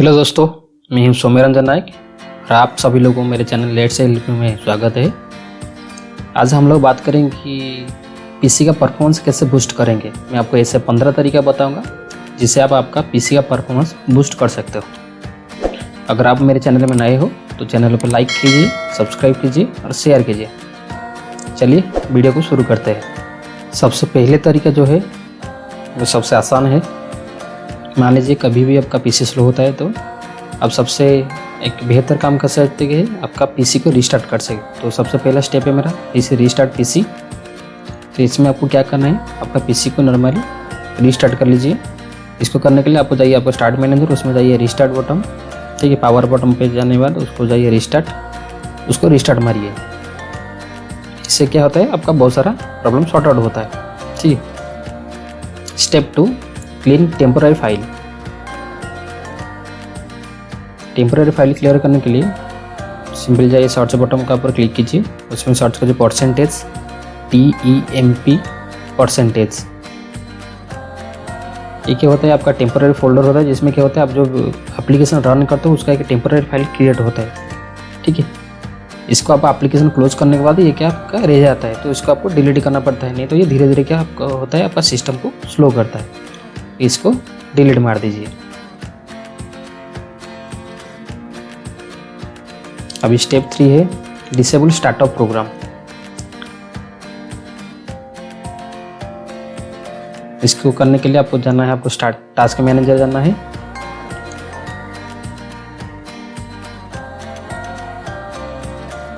Hello दोस्तों, मैं हूं सौम्यरंजन नायक और आप सभी लोगों को मेरे चैनल लेट्स हेल्प में स्वागत है। आज हम लोग बात करेंगे कि पीसी का परफॉर्मेंस कैसे बूस्ट करेंगे। मैं आपको ऐसे 15 तरीका बताऊंगा जिससे आप आपका पीसी का परफॉर्मेंस बूस्ट कर सकते हो। अगर आप मेरे चैनल में नए हो तो चैनल को लाइक कीजिए, सब्सक्राइब कीजिए और शेयर कीजिए। चलिए वीडियो को शुरू करते हैं। सबसे पहले तरीका जो है वो सबसे आसान है। मान लीजिए कभी भी आपका पीसी स्लो होता है तो आप सबसे एक बेहतर काम कर सकते हैं, आपका पीसी को रीस्टार्ट कर सके। तो सबसे पहला स्टेप है मेरा पीसी रीस्टार्ट पीसी। तो इसमें आपको क्या करना है, आपका पीसी को नॉर्मली रीस्टार्ट कर लीजिए। इसको करने के लिए आपको जाइए आपको स्टार्ट मैनेजर, उसमें जाइए रिस्टार्ट बटन, ठीक है। पावर बटन पे जाने के बाद उसको जाइए रिस्टार्ट, उसको रिस्टार्ट मारिए। इससे क्या होता है, आपका बहुत सारा प्रॉब्लम सॉर्ट आउट होता है, ठीक है। Step 2 clean temporary file. Temporary file clear करने के लिए सिंपल जाइए सर्च बटन का ऊपर क्लिक कीजिए, उसमें सर्च कीजिए परसेंटेज TEMP परसेंटेज। ये क्या होता है, आपका टेम्पोररी फोल्डर होता है जिसमें क्या होता है आप जो एप्लीकेशन रन करते हो उसका एक टेम्पोररी फाइल क्रिएट होता है, ठीक है। इसको आप एप्लीकेशन क्लोज करने के बाद ये क्या आपका रह जाता है, तो इसको आपको डिलीट करना पड़ता है, नहीं तो ये धीरे धीरे क्या आपका होता है आपका सिस्टम को स्लो करता है। इसको डिलीट मार दीजिए। अभी स्टेप 3 है डिसेबल स्टार्टअप प्रोग्राम। इसको करने के लिए आपको जाना है, आपको स्टार्ट टास्क मैनेजर जाना है।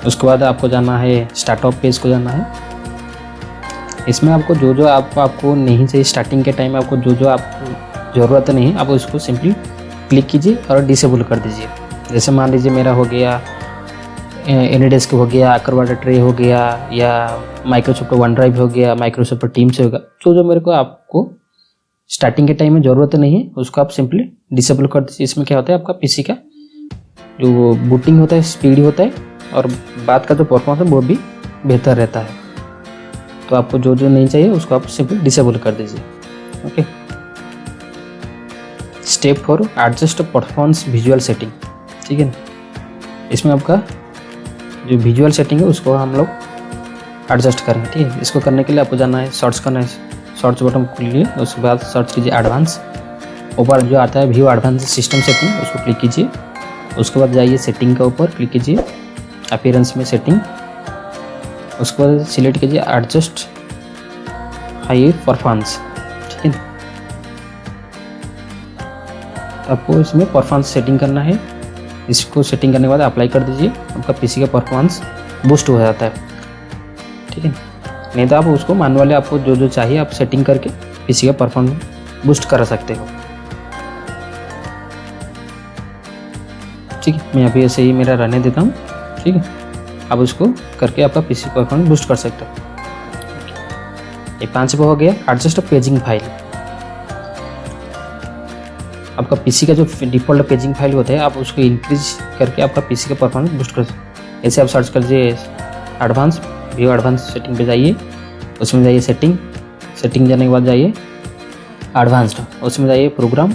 उसके बाद आपको जाना है स्टार्टअप पेज को जाना है। इसमें आपको जो आपको नहीं चाहिए स्टार्टिंग के टाइम में, आपको जो आपको ज़रूरत नहीं है आप उसको सिंपली क्लिक कीजिए और डिसेबल कर दीजिए। जैसे मान लीजिए मेरा हो गया एनीडेस्क हो गया, एक्रोबैट ट्रे हो गया, या माइक्रोसॉफ्ट वन ड्राइव हो गया, माइक्रोसॉफ्ट टीम्स होगा। जो मेरे को आपको स्टार्टिंग के टाइम में ज़रूरत नहीं है उसको आप सिंपली डिसेबल कर दीजिए। इसमें क्या होता है आपका पीसी का जो बूटिंग होता है स्पीड होता है और बाद का जो परफॉर्मेंस है वो भी बेहतर रहता है। तो आपको जो नहीं चाहिए उसको आप सिंपली डिसेबल कर दीजिए, okay. Step 4 adjust performance visual setting, ठीक है ना। इसमें आपका जो विजुअल सेटिंग है उसको हम लोग एडजस्ट करेंगे, ठीक है। इसको करने के लिए आपको जाना है सर्च करना है, सर्च बटन खोलिए, उसके बाद सर्च कीजिए एडवांस। ऊपर जो आता है व्यू एडवांस सिस्टम सेटिंग, उसको क्लिक कीजिए। उसके बाद जाइए सेटिंग का ऊपर क्लिक कीजिए, अपीयरेंस में सेटिंग, उसको सिलेक्ट कीजिए एडजस्ट हाई परफॉर्मेंस, ठीक है। आपको इसमें परफॉर्मेंस सेटिंग करना है। इसको सेटिंग करने के बाद अप्लाई कर दीजिए, आपका पीसी का परफॉर्मेंस बूस्ट हो जाता है, ठीक है। नहीं तो आप उसको मैनुअली आपको जो चाहिए आप सेटिंग करके पीसी का परफॉर्मेंस बूस्ट कर सकते हो, ठीक है। मैं अभी ऐसे ही मेरा रहने देता हूँ, ठीक है। आप उसको करके आपका पीसी परफॉर्मेंस बूस्ट कर सकते हो। ये 5 पे हो गया एडजस्ट पेजिंग फाइल। आपका पीसी का जो डिफ़ॉल्ट पेजिंग फाइल होता है आप उसको इंक्रीज करके आपका पीसी का परफॉर्मेंस बूस्ट कर सकते। ऐसे आप सर्च करिए एडवांस, व्यू एडवांस सेटिंग पे जाइए, उसमें जाइए सेटिंग, सेटिंग जाने के बाद जाइए एडवांस्ड, उसमें जाइए प्रोग्राम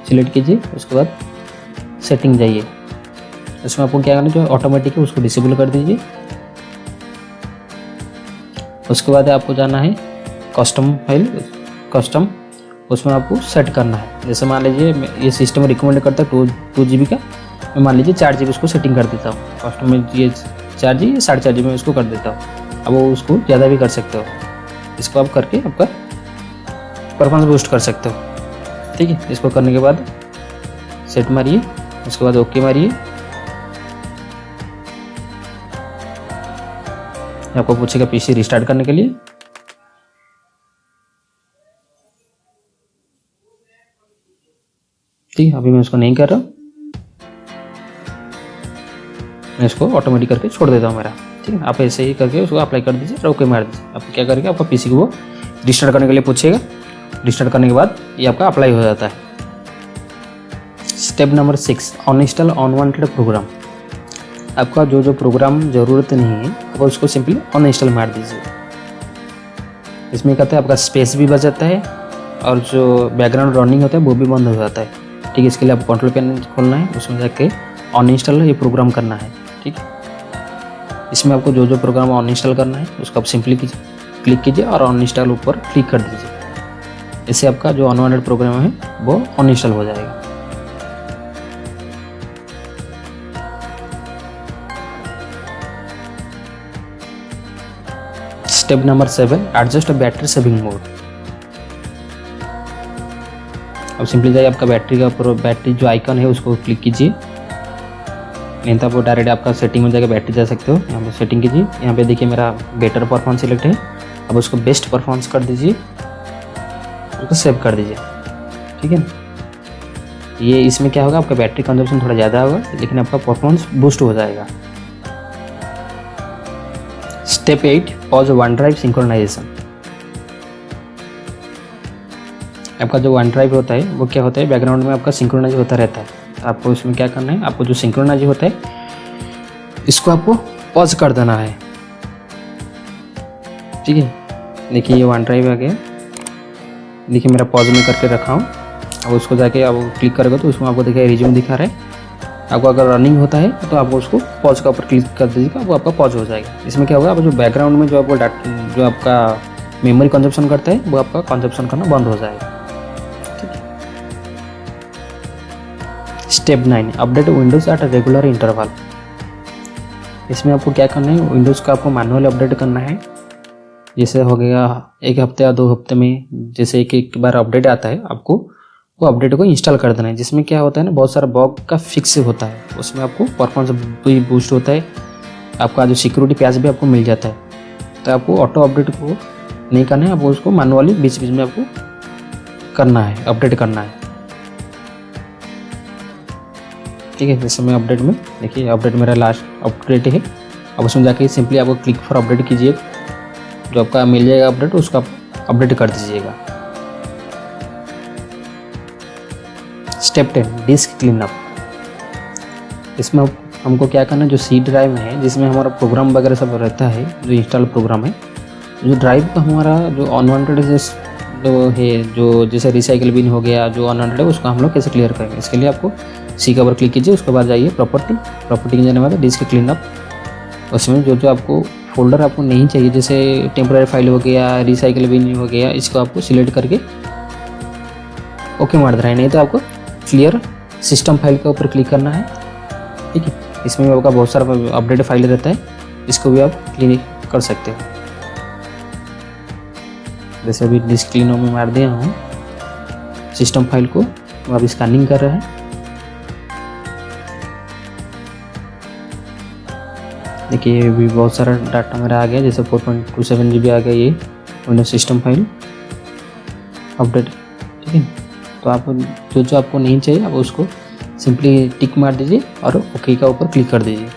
सिलेक्ट कीजिए। उसके बाद सेटिंग जाइए, उसमें आपको क्या करना है जो ऑटोमेटिक है उसको डिसेबल कर दीजिए। उसके बाद आपको जाना है कस्टम फाइल, कस्टम, उसमें आपको सेट करना है। जैसे मान लीजिए ये सिस्टम रिकमेंड करता है 2 GB का, मैं मान लीजिए 4 GB उसको सेटिंग कर देता हूँ। कस्टम में ये 4 GB 4.5 GB में उसको कर देता हूँ। अब वो उसको ज़्यादा भी कर सकते हो। इसको आप करके आपका परफॉर्मेंस बूस्ट कर सकते हो, ठीक है। इसको करने के बाद सेट मारिए, उसके बाद ओके मारिए। आपको पूछेगा पीसी रिस्टार्ट करने के लिए, ठीक है। अभी मैं इसको नहीं कर रहा, मैं इसको ऑटोमेटिक करके छोड़ देता हूँ मेरा, ठीक है। आप ऐसे ही करके उसको अप्लाई कर दीजिए और ओके मार दीजिए। आप क्या करेंगे आपका पीसी को वो रिस्टार्ट करने के लिए पूछेगा, रिस्टार्ट करने के बाद ये आपका अप्लाई हो जाता है। Step number 6 uninstall unwanted program. आपका जो प्रोग्राम ज़रूरत नहीं है आप उसको सिंपली अनइंस्टॉल मार दीजिए। इसमें कहते हैं आपका स्पेस भी बच जाता है और जो बैकग्राउंड रनिंग होता है वो भी बंद हो जाता है, ठीक है। इसके लिए आपको कंट्रोल पैनल खोलना है, उसमें जाके ऑन इंस्टॉल ये प्रोग्राम करना है, ठीक है। इसमें आपको जो जो प्रोग्राम ऑन इंस्टॉल करना है उसको आप सिंपली क्लिक कीजिए और ऑन इंस्टॉल ऊपर क्लिक कर दीजिए। इससे आपका जो अनवांटेड प्रोग्राम है वो ऑन इंस्टॉल हो जाएगा। Step number 7, adjust battery saving mode. अब सिंपली जाइए आपका बैटरी का ऊपर बैटरी जो आइकन है उसको क्लिक कीजिए, नहीं तो आप डायरेक्ट आपका सेटिंग में जाकर बैटरी जा सकते हो। यहाँ पे सेटिंग कीजिए, यहाँ पे देखिए मेरा बेटर परफॉर्मेंस सिलेक्ट है। अब उसको बेस्ट परफॉर्मेंस कर दीजिए, उसको सेव कर दीजिए, ठीक है। ये इसमें क्या होगा, आपका बैटरी कंजप्शन थोड़ा ज़्यादा होगा लेकिन आपका परफॉर्मेंस बूस्ट हो जाएगा। Step 8, pause one drive synchronisation. आपका जो वन ड्राइव होता है वो क्या होता है, बैकग्राउंड में आपका सिंक्रोनाइज होता रहता है। तो आपको इसमें क्या करना है, आपको जो सिंक्रोनाइज होता है इसको आपको पॉज कर देना है, ठीक है। देखिए ये वन ड्राइव आ गया, देखिए मेरा पॉज में करके रखा हूँ। अब उसको जाके आप क्लिक करोगे तो उसमें आपको देखिए रिज्यूम दिखा रहा है। आपको अगर रनिंग होता है तो आप उसको पॉज का ऊपर क्लिक कर दीजिएगा, वो आपका पॉज हो जाएगा। इसमें क्या होगा, आप जो बैकग्राउंड में जो आपको जो आपका मेमोरी कंजप्शन करता है वो आपका कंजप्शन करना बंद हो जाएगा। Step 9, update Windows at regular interval. इसमें आपको क्या करना है, विंडोज़ का आपको मैनुअल अपडेट करना है। जैसे हो गया एक हफ्ते या 2 हफ्ते में, जैसे एक बार अपडेट आता है आपको वो अपडेट को इंस्टॉल कर देना है। जिसमें क्या होता है ना, बहुत सारा बग का फिक्स होता है, उसमें आपको परफॉर्मेंस भी बूस्ट होता है, आपका जो सिक्योरिटी पैच भी आपको मिल जाता है। तो आपको ऑटो अपडेट को नहीं करना है, आपको उसको मैनुअली बीच बीच में आपको करना है, अपडेट करना है, ठीक है। जैसे मैं अपडेट में देखिए अपडेट मेरा लास्ट अपडेट है। अब उसमें जाके सिंपली आपको क्लिक फॉर अपडेट कीजिए, जो आपका मिल जाएगा अपडेट उसका अपडेट कर दीजिएगा। Step 10, disc cleanup. इसमें हमको क्या करना है, जो सी ड्राइव है जिसमें हमारा प्रोग्राम वगैरह सब रहता है, जो इंस्टॉल प्रोग्राम है, जो ड्राइव का हमारा जो अनवांटेड जो है, जो जैसे रिसाइकल बिन हो गया, जो अनवांटेड है उसको हम लोग कैसे क्लियर करेंगे। इसके लिए आपको सी का ऊपर क्लिक कीजिए, उसके बाद जाइए प्रॉपर्टी के जाने बाद डिस्क क्लीनअप। उसमें जो जो आपको फोल्डर आपको नहीं चाहिए, जैसे टेम्पररी फाइल हो गया, रिसाइकल बिन हो गया, इसको आपको सिलेक्ट करके ओके मार देना है। नहीं तो आपको क्लियर सिस्टम फाइल के ऊपर क्लिक करना है, ठीक है। इसमें आपका बहुत सारा अपडेट फाइल रहता है, इसको भी आप क्लीन कर सकते हो। जैसे अभी डिस्क क्लीनअप में मार दिया हूँ सिस्टम फाइल को, वो अभी स्कैनिंग कर रहा है। देखिए भी बहुत सारा डाटा मेरा आ गया, जैसे 4.27 GB आ गया ये विंडोज सिस्टम फाइल अपडेट, ठीक है। तो आप जो जो आपको नहीं चाहिए आप उसको सिंपली टिक मार दीजिए और ओके का ऊपर क्लिक कर दीजिए।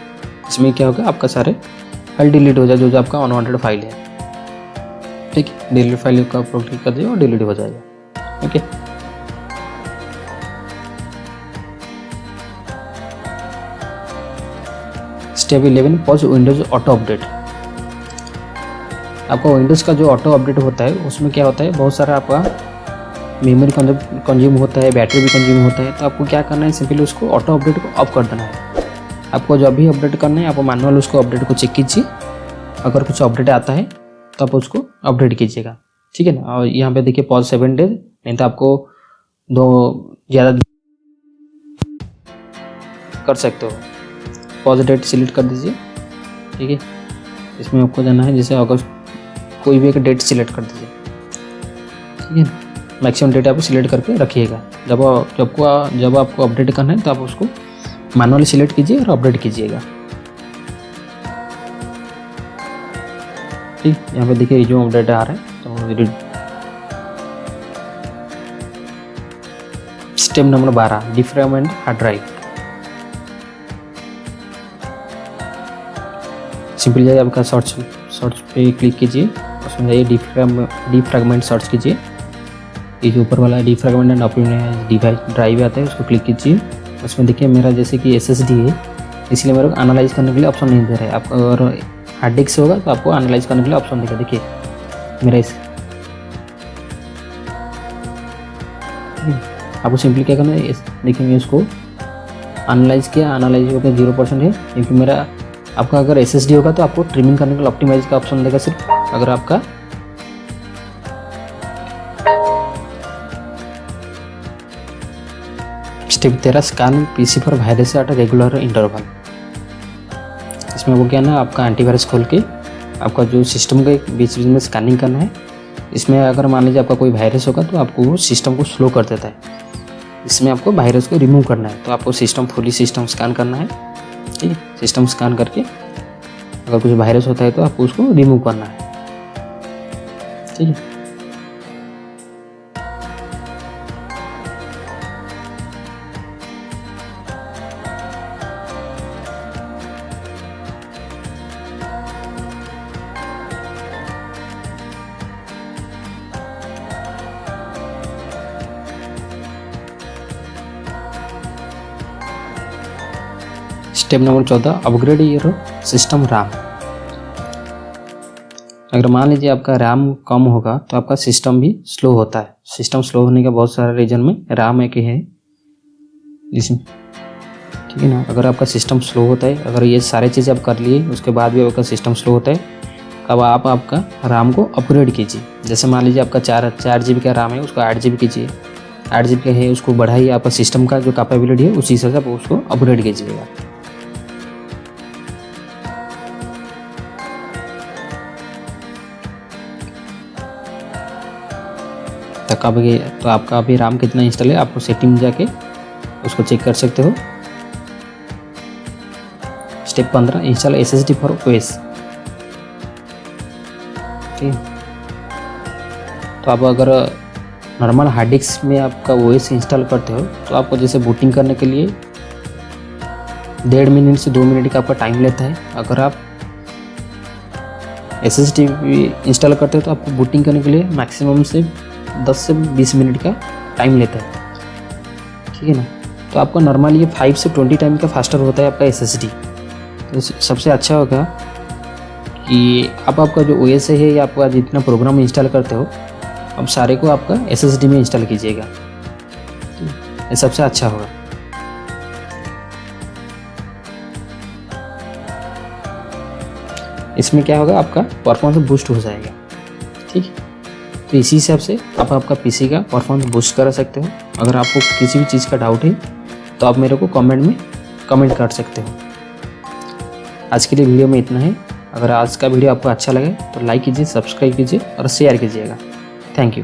इसमें क्या होगा, आपका सारे फाइल डिलीट हो जाए, जो जो आपका अनवांटेड फाइल है, ठीक है। डिलीट फाइल का ऊपर क्लिक कर दीजिए और डिलीट हो जाएगा, okay. Step 11, pause Windows auto update. आपका विंडोज़ का जो ऑटो अपडेट होता है उसमें क्या होता है, बहुत सारा आपका मेमोरी कंज्यूम होता है, बैटरी भी कंज्यूम होता है। तो आपको क्या करना है, सिंपली उसको ऑटो अपडेट को ऑफ कर देना है। आपको जब भी अपडेट करना है आपको मैनुअल उसको अपडेट को चेक कीजिए, अगर कुछ अपडेट आता है तो आप उसको अपडेट कीजिएगा, ठीक है ना। और यहाँ पे देखिए पॉज 7 डेज, नहीं तो आपको 2 ज़्यादा कर सकते हो। पॉज डेट सिलेक्ट कर दीजिए, ठीक है। इसमें आपको जाना है, जैसे अगस्त कोई भी एक डेट सिलेक्ट कर दीजिए, ठीक है। मैक्सिमम डेट आप सिलेक्ट करके रखिएगा। जब आपको अपडेट करना है तो आप उसको मैनुअली सिलेक्ट कीजिए और अपडेट कीजिएगा, ठीक। यहाँ पे देखिए जो अपडेट आ रहा है तो step number 12, defragment hard drive. Simply जाइए आपका सर्च पे क्लिक कीजिए, उसमें जाइए डिफ्रैगमेंट सर्च कीजिए। ये जो ऊपर वाला defragment and optimise device drive आता है उसको क्लिक कीजिए। उसमें देखिए मेरा जैसे कि SSD है, इसलिए मेरे को एनालाइज करने के लिए ऑप्शन नहीं दे रहा है। आपका अगर हार्ड डिस्क से होगा तो आपको एनालाइज करने के लिए ऑप्शन देगा। देखिए मेरा आपको सिंपली क्या करना है, देखेंगे इसको एनालाइज किया, एनालाइज होकर 0% है, क्योंकि मेरा आपका अगर SSD होगा तो आपको ट्रिमिंग करने के लिए ऑप्टिमाइज का ऑप्शन देगा सिर्फ। अगर आपका स्टेप 13 स्कैन PC पर वायरस एट रेगुलर इंटरवल। इसमें वो क्या ना, आपका एंटीवायरस खोल के आपका जो सिस्टम का बीच बीच में स्कैनिंग करना है। इसमें अगर मान लीजिए आपका कोई वायरस होगा तो आपको वो सिस्टम को स्लो कर देता है। इसमें आपको वायरस को रिमूव करना है, तो आपको फुली सिस्टम स्कैन करना है। ठीक है, सिस्टम स्कैन करके अगर कुछ वायरस होता है तो आपको उसको रिमूव करना है। ठीक है, step number 14 upgrade your system RAM. अगर मान लीजिए आपका रैम कम होगा तो आपका सिस्टम भी स्लो होता है। सिस्टम स्लो होने का बहुत सारा रीजन में रैम एक ही है जिसमें, ठीक है ना। अगर आपका सिस्टम स्लो होता है, अगर ये सारे चीज़ आप कर लिए उसके बाद भी आपका सिस्टम स्लो होता है, अब आप आपका रैम को अपग्रेड कीजिए। जैसे मान लीजिए आपका 4 GB का रैम है, उसको 8 GB कीजिए। 8 GB का है उसको बढ़ाइए, आपका सिस्टम का जो कैपेबिलिटी है उसी हिसाब से आप उसको अपग्रेड कीजिएगा। तो आपका अभी रैम कितना इंस्टॉल है, आपको सेटिंग में जाके उसको चेक कर सकते हो। Step 15 install SSD for OS। ठीक, तो आप अगर नॉर्मल हार्ड डिस्क में आपका OS इंस्टॉल करते हो तो आपको जैसे बूटिंग करने के लिए 1.5 मिनट से 2 मिनट का आपका टाइम लेता है। अगर आप SSD इंस्टॉल करते हो तो आपको बूटिंग करने के लिए मैक्सिमम से 10 से 20 मिनट का टाइम लेता है। ठीक है ना, तो आपका नॉर्मली ये 5 से 20 टाइम का फास्टर होता है आपका SSD। तो सबसे अच्छा होगा कि आपका जो OS है या आपका जितना प्रोग्राम इंस्टॉल करते हो अब सारे को आपका SSD में इंस्टॉल कीजिएगा, ये सबसे अच्छा होगा। इसमें क्या होगा, आपका परफॉर्मेंस बूस्ट हो जाएगा। ठीक है, तो इसी हिसाब से आप आपका PC का परफॉर्मेंस बूस्ट कर सकते हो। अगर आपको किसी भी चीज़ का डाउट है तो आप मेरे को कमेंट में कमेंट कर सकते हो। आज के लिए वीडियो में इतना है। अगर आज का वीडियो आपको अच्छा लगे तो लाइक कीजिए, सब्सक्राइब कीजिए और शेयर कीजिएगा। Thank you.